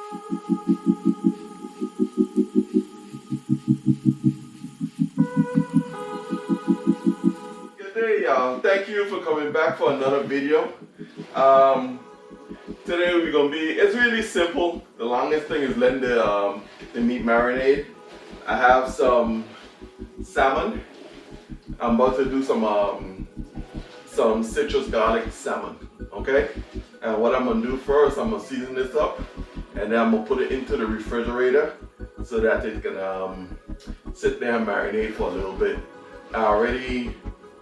Good day, y'all. Thank you for coming back for another video. Today we're gonna be, it's really simple. The longest thing is letting the meat marinate. I have some salmon. I'm about to do some citrus garlic salmon, okay? And what I'm gonna do first, I'm gonna season this up and then I'm gonna put it into the refrigerator so that it can sit there and marinate for a little bit. I already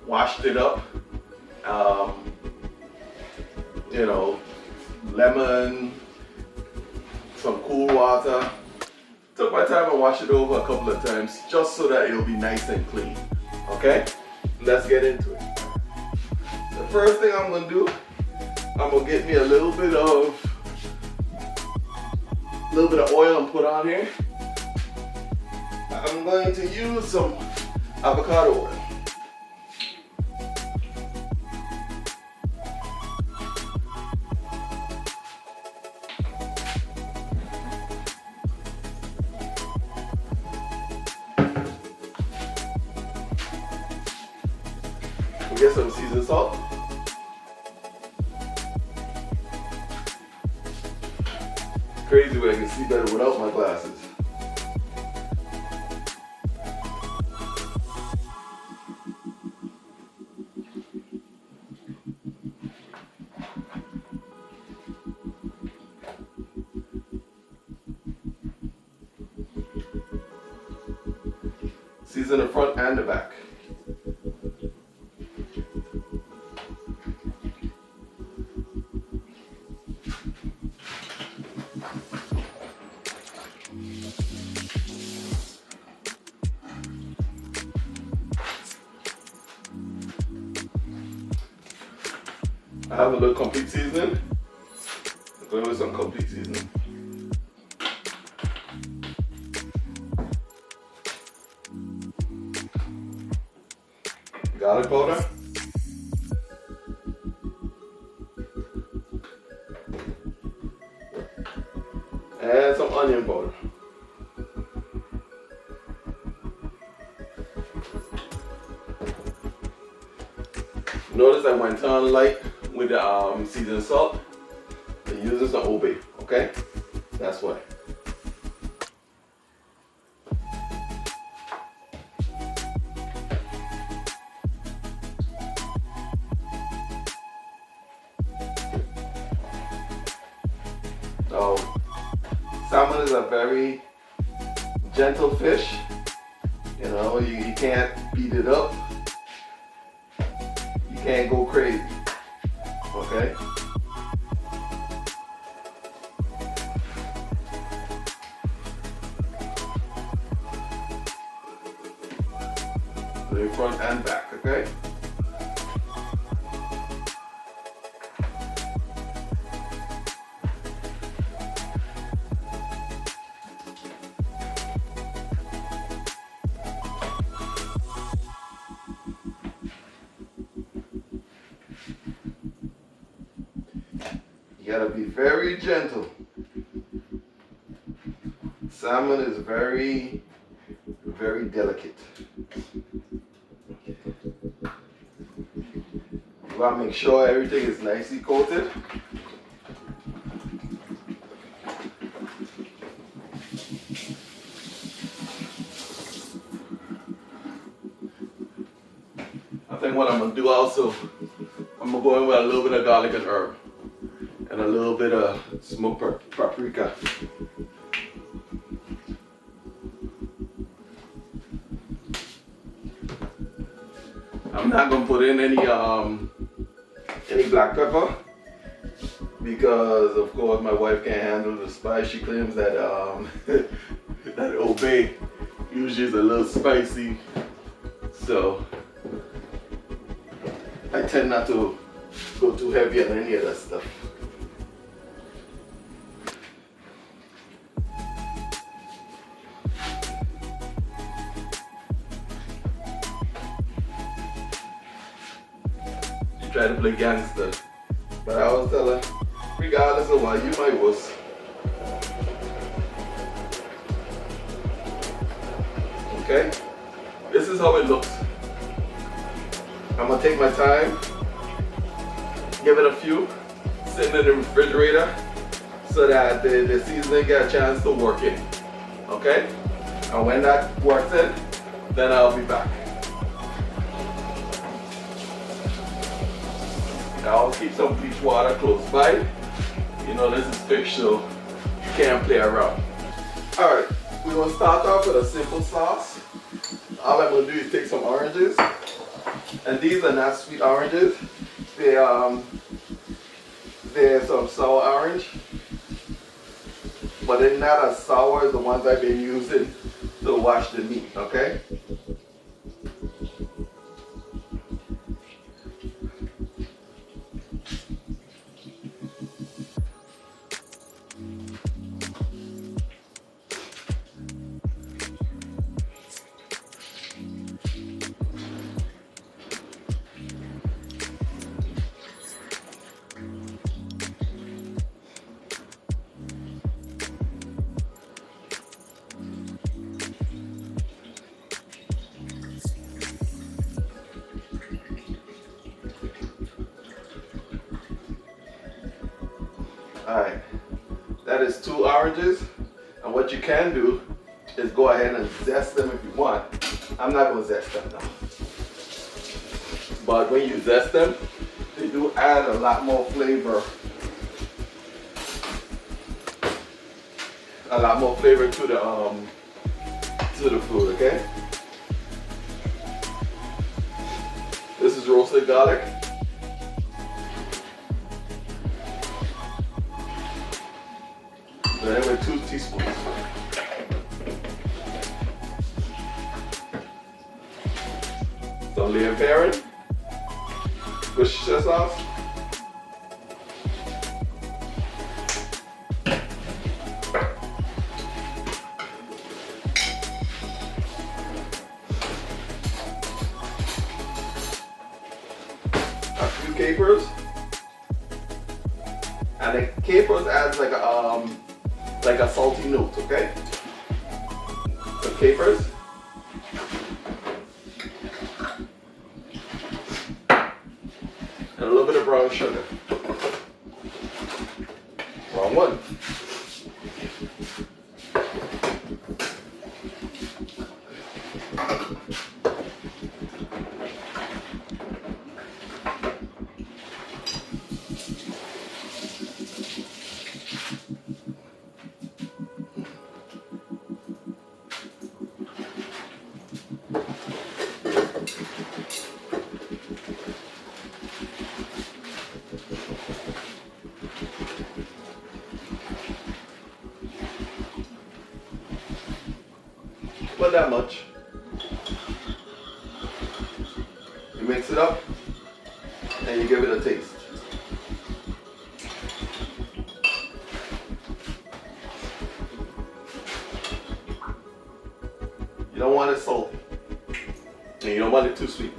washed it up, you know, lemon, some cool water. Took my time and washed it over a couple of times just so that it'll be nice and clean. Okay? Let's get into it. The first thing I'm gonna do, I'm gonna get me a little bit of oil and put on here. I'm going to use some avocado oil. Get some seasoned salt. It's crazy way I can see better without my glasses. Season the front and the back. I have a little complete seasoning. I'm going with some complete seasoning. Garlic powder. And some onion powder. Notice I went on light with the seasoned salt and using some obey, okay? That's why. So, salmon is a very gentle fish. You know, you can't beat it up. You can't go crazy. Okay? The front and back, okay? You gotta be very gentle. Salmon is very, very delicate. You gotta make sure everything is nicely coated. I think what I'm gonna do also, I'm gonna go in with a little bit of garlic and herb. And a little bit of smoked paprika. I'm not gonna put in any black pepper because of course my wife can't handle the spice. She claims that that obey usually is a little spicy, so I tend not to go too heavy on any of that stuff. Try to play gangster, but I was telling her, regardless of what, you my worst. Okay, this is how it looks. I'm gonna take my time, give it a few, sit in the refrigerator so that the seasoning get a chance to work in. Okay, and when that works in, then I'll be back. I'll keep some bleach water close by. You know this is fish, so you can't play around. Alright, we're going to start off with a simple sauce. All I'm going to do is take some oranges. And these are not sweet oranges. They're some sour orange. But they're not as sour as the ones I've been using to wash the meat, okay? Alright, that is 2 oranges, and what you can do is go ahead and zest them if you want. I'm not going to zest them now. But when you zest them, they do add a lot more flavor. A lot more flavor to the food, okay? This is roasted garlic. Then with 2 teaspoons. Some lemon pepper, Worcestershire sauce, a few capers, and the capers adds like a salty note, okay? Some capers. And a little bit of brown sugar. Wrong one. Not that much. You mix it up and you give it a taste. You don't want it salty and you don't want it too sweet.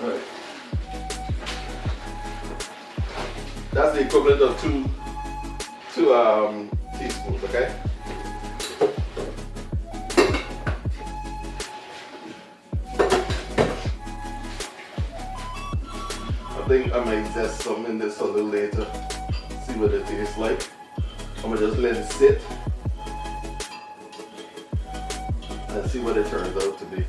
Alright. That's the equivalent of two teaspoons, okay? I think I might zest some in this a little later. See what it tastes like. I'm gonna just let it sit and see what it turns out to be.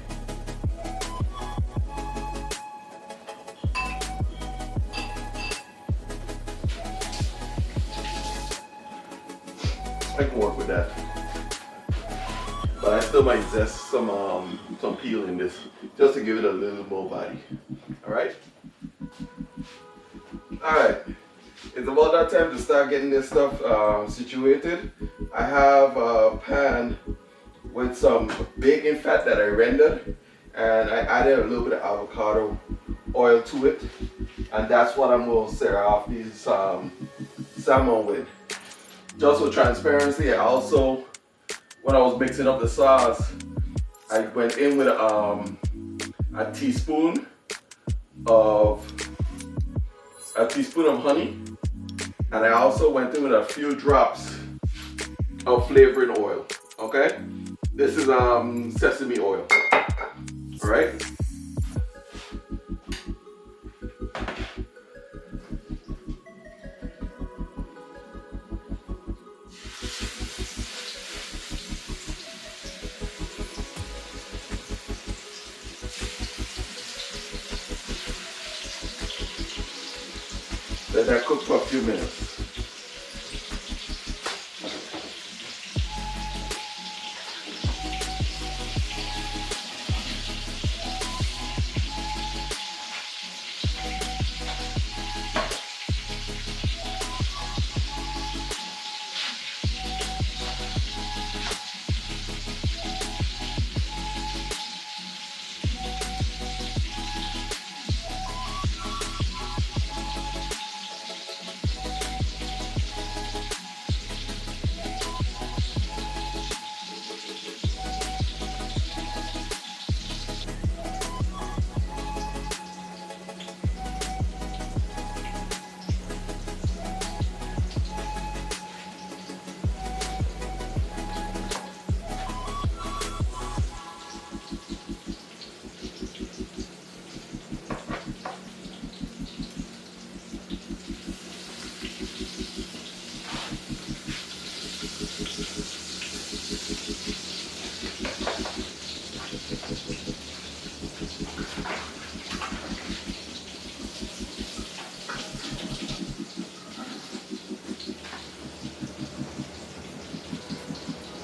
I can work with that, but I still might zest some peel in this just to give it a little more body. All right. All right. It's about that time to start getting this stuff situated. I have a pan with some bacon fat that I rendered, and I added a little bit of avocado oil to it, and that's what I'm going to serve off these salmon with. Just for transparency, I also, when I was mixing up the sauce, I went in with a a teaspoon of honey, and I also went in with a few drops of flavoring oil. Okay, this is sesame oil. All right. Let that cook for a few minutes.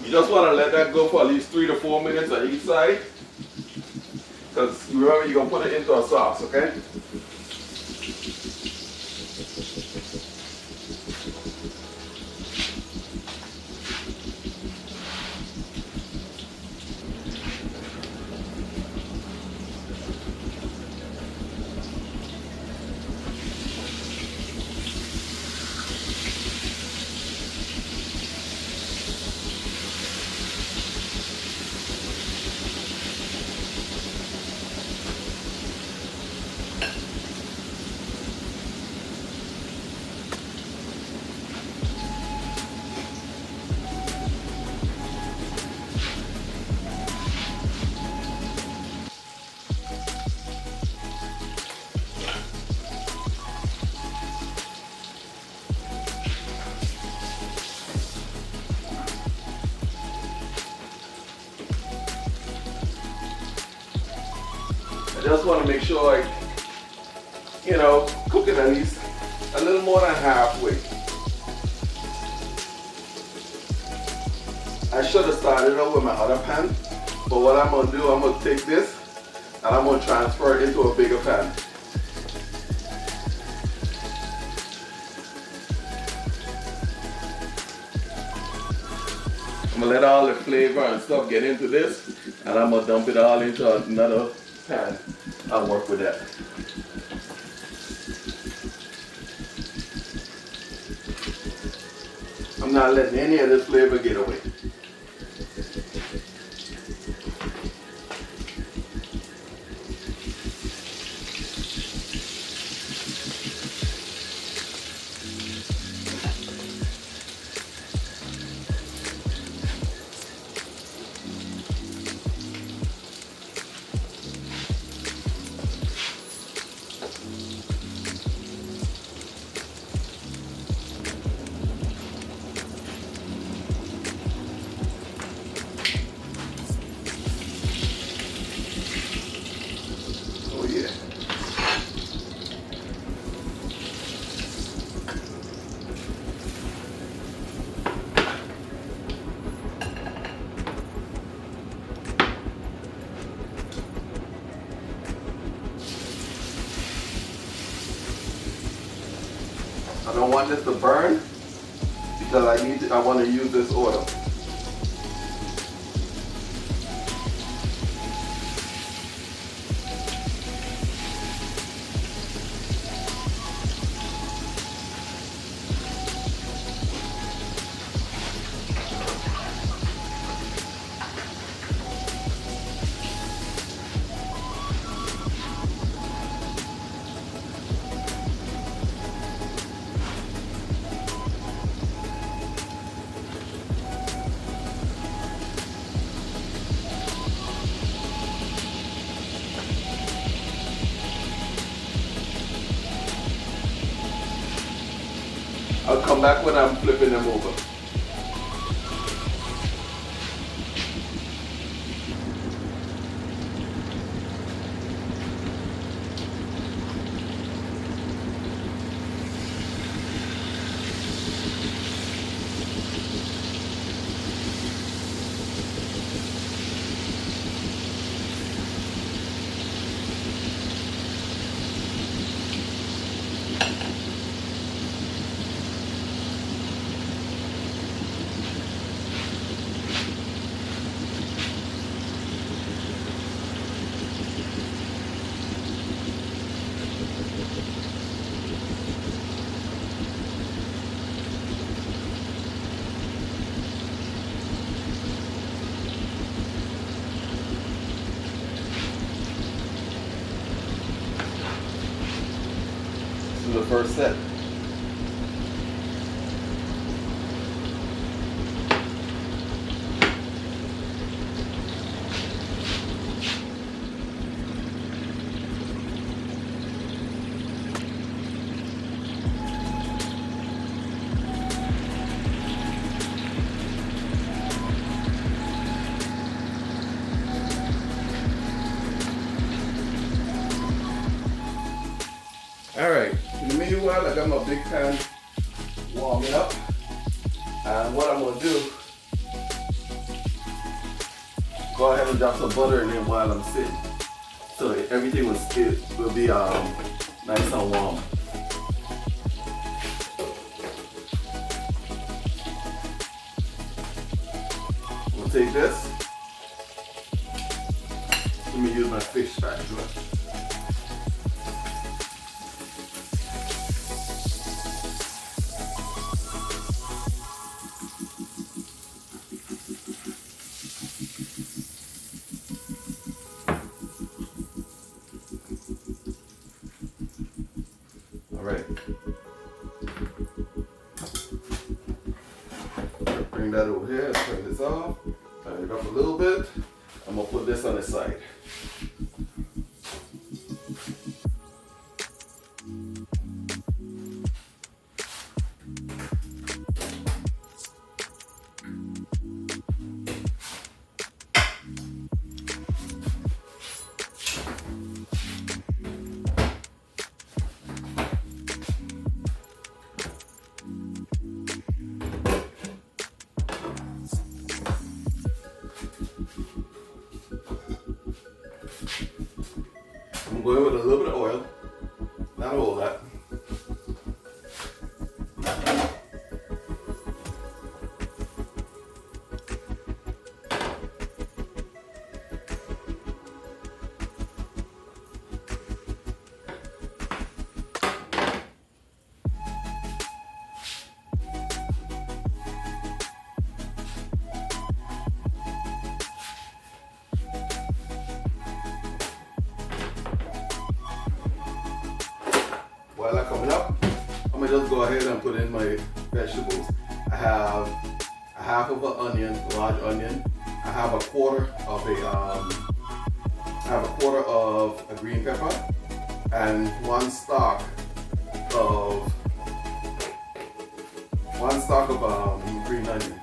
You just want to let that go for at least 3 to 4 minutes on each side. Because remember, you're going to put it into a sauce, okay? I just want to make sure I, cook it at least a little more than halfway. I should have started out with my other pan, but what I'm going to do, I'm going to take this and I'm going to transfer it into a bigger pan. I'm going to let all the flavor and stuff get into this, and I'm going to dump it all into another pan. I'll work with that. I'm not letting any of this flavor get away. I don't want this to burn because I want to use this oil. I'll come back when I'm flipping them over. This is the first set. Alright, in the meanwhile, I got my big pan warming up. And what I'm going to do, go ahead and drop some butter in there while I'm sitting. So that everything will be nice and warm. We'll take this. Let me use my fish spatula. Alright. Bring that over here, turn this off, turn it up a little bit. I'm going to put this on the side. I'm going with a little bit of oil, not all that. While I'm coming up, I'm gonna just go ahead and put in my vegetables. I have a half of an onion, large onion. I have a quarter of a green pepper, and one stalk of green onion.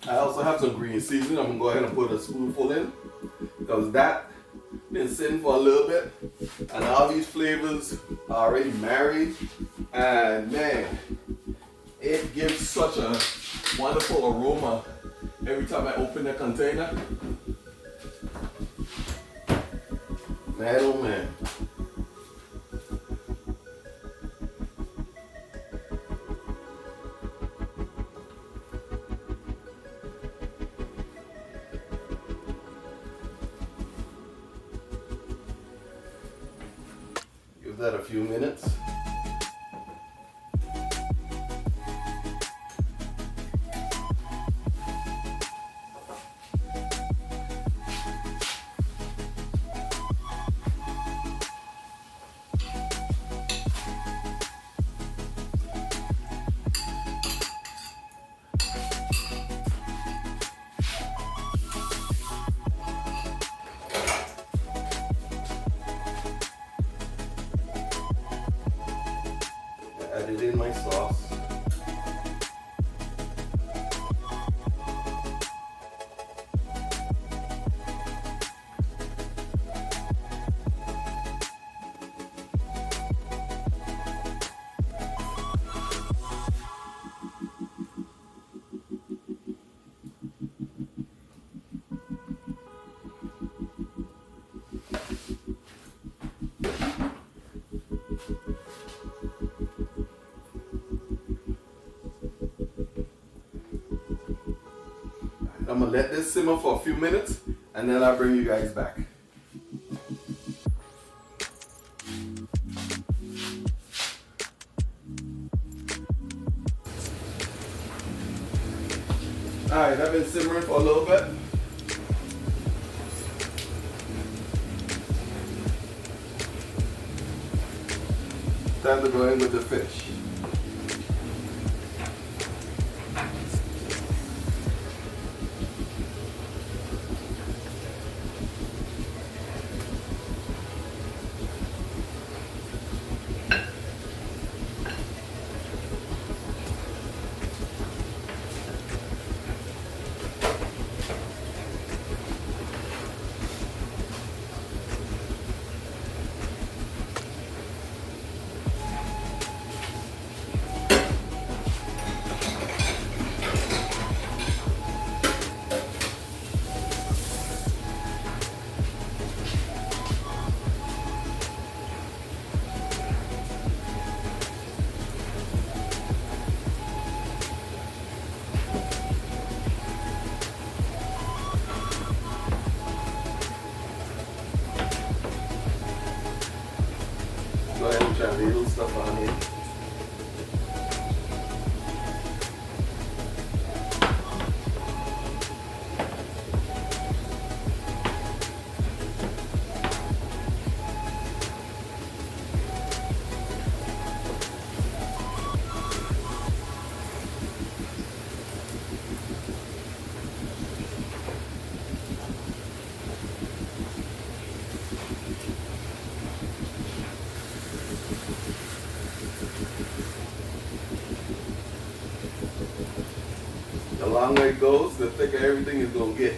I also have some green seasoning. I'm gonna go ahead and put a spoonful in because that been sitting for a little bit, and all these flavors are already married. And man, it gives such a wonderful aroma every time I open the container. Man, oh man. that a few minutes. Added in my sauce. I'm gonna let this simmer for a few minutes and then I'll bring you guys back. Alright, I've been simmering for a little bit. Time to go in with the fish. Go ahead and try a little stuff on here. The longer it goes, the thicker everything is going to get.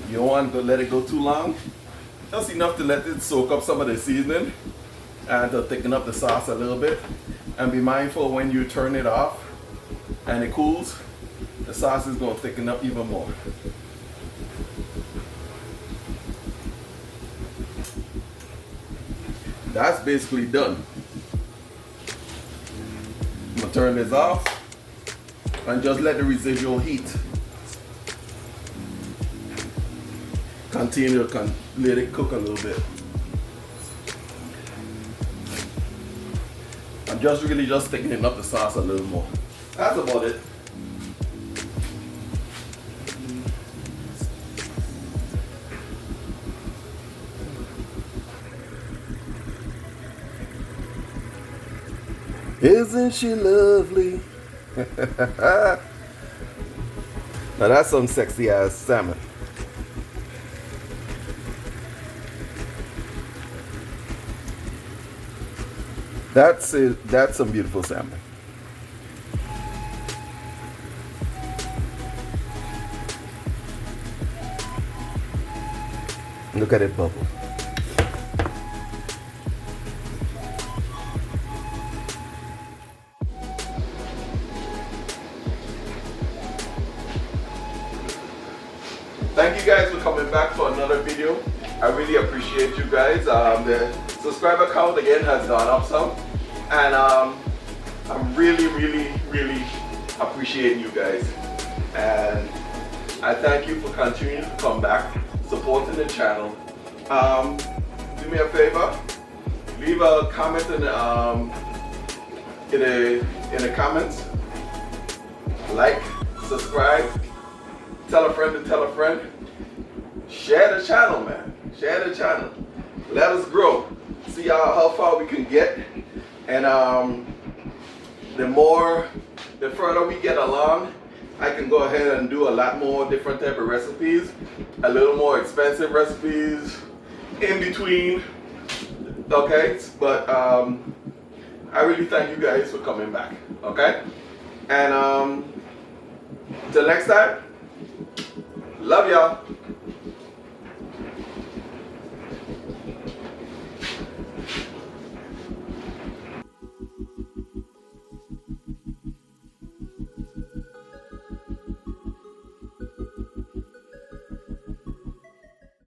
You don't want to let it go too long. Just enough to let it soak up some of the seasoning and to thicken up the sauce a little bit. And be mindful when you turn it off and it cools, the sauce is going to thicken up even more. That's basically done. I'm going to turn this off and just let the residual heat continue to let it cook a little bit. I'm just really just thickening up the sauce a little more. That's about it. Isn't she lovely? Now that's some sexy ass salmon. That's it. That's some beautiful salmon. Look at it bubble. Thank you guys for coming back for another video. I really appreciate you guys. The subscriber count again has gone up some, and I'm really appreciating you guys. And I thank you for continuing to come back, supporting the channel. Do me a favor, leave a comment in the comments. Like, subscribe, tell a friend to tell a friend. Share the channel, man. Share the channel. Let us grow. See how far we can get. And the further we get along, I can go ahead and do a lot more different type of recipes, a little more expensive recipes in between. Okay, but I really thank you guys for coming back. Okay, and till next time, love y'all.